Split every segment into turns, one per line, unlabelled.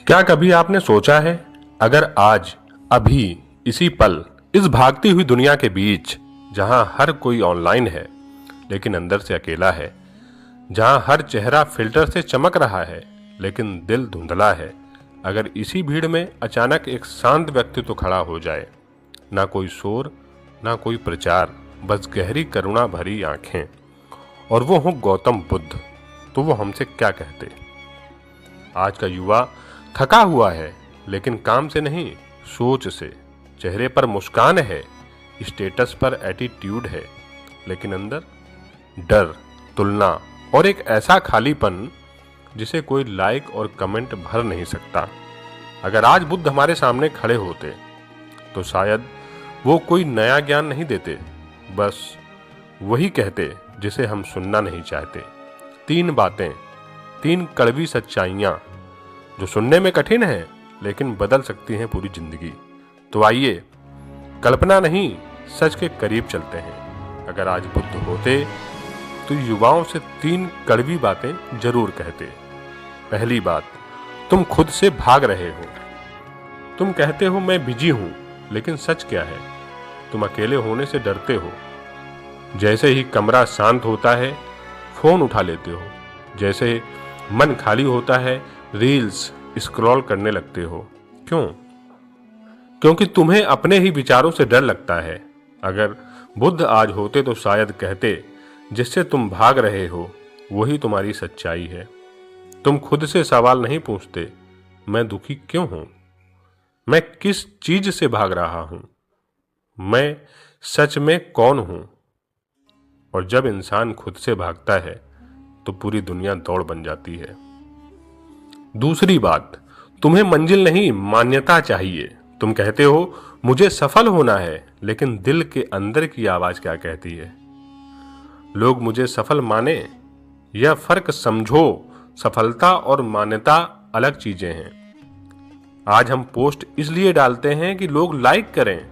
क्या कभी आपने सोचा है, अगर आज, अभी, इसी पल, इस भागती हुई दुनिया के बीच, जहां हर कोई ऑनलाइन है लेकिन अंदर से अकेला है, जहां हर चेहरा फिल्टर से चमक रहा है लेकिन दिल धुंधला है, अगर इसी भीड़ में अचानक एक शांत व्यक्तित्व खड़ा हो जाए, ना कोई शोर, ना कोई प्रचार, बस गहरी करुणा भरी आंखें, और वो हो गौतम बुद्ध, तो वो हमसे क्या कहते? आज का युवा थका हुआ है, लेकिन काम से नहीं, सोच से। चेहरे पर मुस्कान है, स्टेटस पर एटीट्यूड है, लेकिन अंदर डर, तुलना और एक ऐसा खालीपन जिसे कोई लाइक और कमेंट भर नहीं सकता। अगर आज बुद्ध हमारे सामने खड़े होते तो शायद वो कोई नया ज्ञान नहीं देते, बस वही कहते जिसे हम सुनना नहीं चाहते। 3 बातें, 3 कड़वी सच्चाइयां जो सुनने में कठिन है लेकिन बदल सकती हैं पूरी जिंदगी। तो आइए, कल्पना नहीं, सच के करीब चलते हैं। अगर आज बुद्ध होते तो युवाओं से 3 कड़वी बातें जरूर कहते। पहली बात, तुम खुद से भाग रहे हो। तुम कहते हो मैं बिजी हूं, लेकिन सच क्या है? तुम अकेले होने से डरते हो। जैसे ही कमरा शांत होता है, फोन उठा लेते हो। जैसे मन खाली होता है, रील्स स्क्रॉल करने लगते हो। क्यों? क्योंकि तुम्हें अपने ही विचारों से डर लगता है। अगर बुद्ध आज होते तो शायद कहते, जिससे तुम भाग रहे हो वही तुम्हारी सच्चाई है। तुम खुद से सवाल नहीं पूछते, मैं दुखी क्यों हूं? मैं किस चीज से भाग रहा हूं? मैं सच में कौन हूं? और जब इंसान खुद से भागता है तो पूरी दुनिया दौड़ बन जाती है। दूसरी बात, तुम्हें मंजिल नहीं, मान्यता चाहिए। तुम कहते हो मुझे सफल होना है, लेकिन दिल के अंदर की आवाज क्या कहती है? लोग मुझे सफल माने, यह फर्क समझो। सफलता और मान्यता अलग चीजें हैं। आज हम पोस्ट इसलिए डालते हैं कि लोग लाइक करें।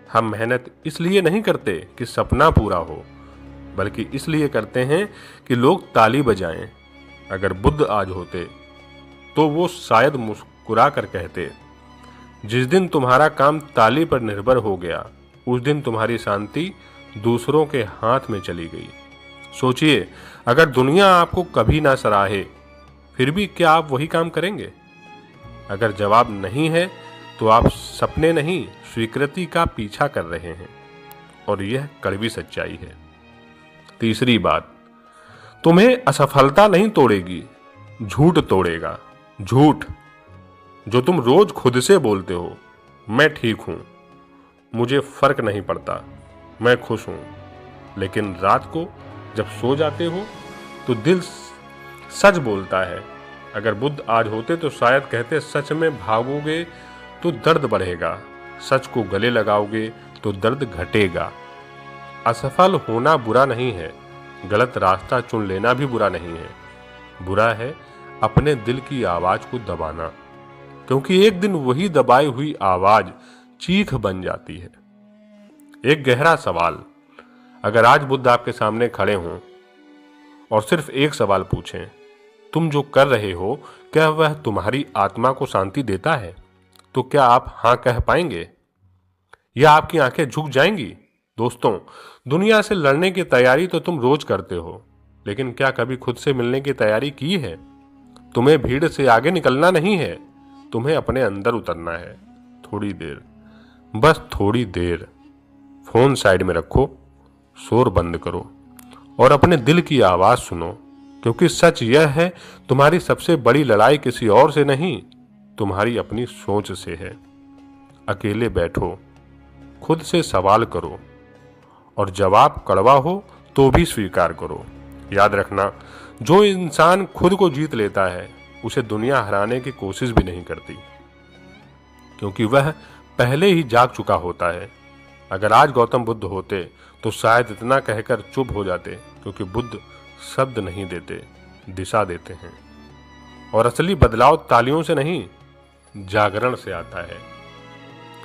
हम मेहनत इसलिए नहीं करते कि सपना पूरा हो, बल्कि इसलिए करते हैं कि लोग ताली बजाएं। अगर बुद्ध आज होते तो वो शायद मुस्कुरा कर कहते, जिस दिन तुम्हारा काम ताली पर निर्भर हो गया, उस दिन तुम्हारी शांति दूसरों के हाथ में चली गई। सोचिए, अगर दुनिया आपको कभी ना सराहे, फिर भी क्या आप वही काम करेंगे? अगर जवाब नहीं है तो आप सपने नहीं, स्वीकृति का पीछा कर रहे हैं, और यह कड़वी सच्चाई है। तीसरी बात, तुम्हें असफलता नहीं तोड़ेगी, झूठ तोड़ेगा। झूठ जो तुम रोज खुद से बोलते हो, मैं ठीक हूं, मुझे फर्क नहीं पड़ता, मैं खुश हूं। लेकिन रात को जब सो जाते हो तो दिल सच बोलता है। अगर बुद्ध आज होते तो शायद कहते, सच में भागोगे तो दर्द बढ़ेगा, सच को गले लगाओगे तो दर्द घटेगा। असफल होना बुरा नहीं है, गलत रास्ता चुन लेना भी बुरा नहीं है। बुरा है अपने दिल की आवाज को दबाना, क्योंकि एक दिन वही दबाई हुई आवाज चीख बन जाती है। एक गहरा सवाल, अगर आज बुद्ध आपके सामने खड़े हों और सिर्फ एक सवाल पूछें, तुम जो कर रहे हो क्या वह तुम्हारी आत्मा को शांति देता है? तो क्या आप हां कह पाएंगे, या आपकी आंखें झुक जाएंगी? दोस्तों, दुनिया से लड़ने की तैयारी तो तुम रोज करते हो, लेकिन क्या कभी खुद से मिलने की तैयारी की है? तुम्हें भीड़ से आगे निकलना नहीं है, तुम्हें अपने अंदर उतरना है। थोड़ी देर, बस थोड़ी देर, फोन साइड में रखो, शोर बंद करो और अपने दिल की आवाज सुनो, क्योंकि सच यह है, तुम्हारी सबसे बड़ी लड़ाई किसी और से नहीं, तुम्हारी अपनी सोच से है। अकेले बैठो, खुद से सवाल करो, और जवाब कड़वा हो तो भी स्वीकार करो। याद रखना, जो इंसान खुद को जीत लेता है उसे दुनिया हराने की कोशिश भी नहीं करती, क्योंकि वह पहले ही जाग चुका होता है। अगर आज गौतम बुद्ध होते तो शायद इतना कहकर चुप हो जाते, क्योंकि बुद्ध शब्द नहीं देते, दिशा देते हैं। और असली बदलाव तालियों से नहीं, जागरण से आता है।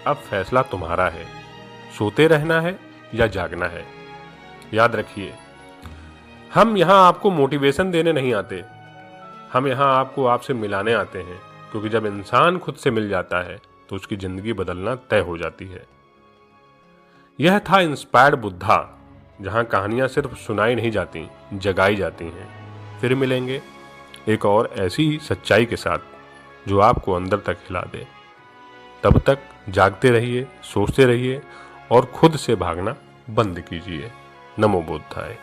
अब फैसला तुम्हारा है, सोते रहना है या जागना है। याद रखिए, हम यहां आपको मोटिवेशन देने नहीं आते, हम यहां आपको आपसे मिलाने आते हैं। क्योंकि जब इंसान खुद से मिल जाता है तो उसकी जिंदगी बदलना तय हो जाती है। यह था इंस्पायर्ड बुद्धा, जहां कहानियां सिर्फ सुनाई नहीं जाती, जगाई जाती हैं। फिर मिलेंगे एक और ऐसी ही सच्चाई के साथ जो आपको अंदर तक हिला दे। तब तक जागते रहिए, सोचते रहिए और खुद से भागना बंद कीजिए। नमो बुद्धाय।